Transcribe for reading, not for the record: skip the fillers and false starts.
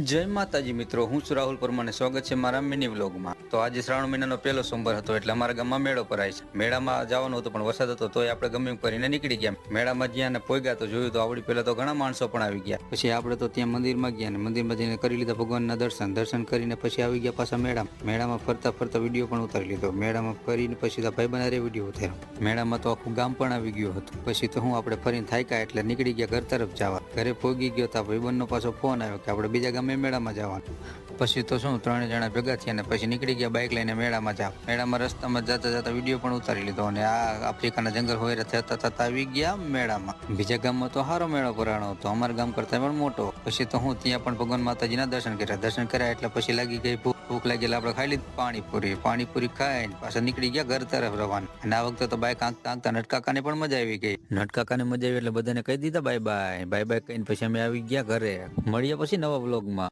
જય માતાજી મિત્રો, હું છું રાહુલ પરમાને. સ્વાગત છે મારા મિની વ્લોગમાં. તો આજે શ્રાવણ મહિનાનો પહેલો સોમવાર હતો એટલે અમારા ગામમાં મેળો ભરાય છે. મેળામાં જવાનું હતું પણ વરસાદ હતો તોય આપણે ગમે એમ કરીને નીકળી ગયા. મેળામાં જ્યાં ને પોગ્યા તો જોયું તો આવડી પહેલા તો ઘણા માણસો પણ આવી ગયા. પછી આપણે તો ત્યાં મંદિરમાં ગયા ને મંદિરમાં જઈને કરી લીધા ભગવાનના દર્શન કરીને પછી આવી ગયા પાછા મેળામાં ફરતા ફરતા વિડીયો પણ ઉતારી લીધો. મેળામાં ફરીને પછી તો ભાઈબંધ વિડીયો ઉતાર્યો. મેળામાં તો આખું ગામ પણ આવી ગયું હતું. પછી તો હું આપણે ફરીને થાક્યા એટલે નીકળી ગયા ઘર તરફ જવા. ઘરે પોગી ગયો તો ભાઈબંધનો પાછો ફોન આવ્યો કે આપણે બીજા ગામે મેળામાં જવાનું. પછી તો શું 3 જણા ભેગા થયા ને પછી નીકળી ગયા બાઇક લઈને મેળામાં જાવ. મેળામાં રસ્તામાં જતા વિડીયો પણ ઉતારી લીધો અને આ આફ્રિકાના જંગલ હોય થતા આવી ગયા મેળામાં. બીજા ગામમાં તો સારો મેળો ભરાણો હતો, અમારા ગામ કરતા પણ મોટો. પછી તો હું ત્યાં પણ ભગવાન માતાજીના દર્શન કર્યા એટલે પછી લાગી ગઈ ભૂખ લાગી એટલે આપણે ખાઈ લીધી પાણીપુરી ખાઈને પાછા નીકળી ગયા ઘર તરફ રવાના. અને આ વખતે તો બાઇક આંકતા નટકાકાને પણ મજા આવી ગઈ. નટકાકાને મજા આવી એટલે બધાને કહી દીધા બાય બાય કહીને પછી અમે આવી ગયા ઘરે. મળીએ પછી નવા વ્લોગમાં.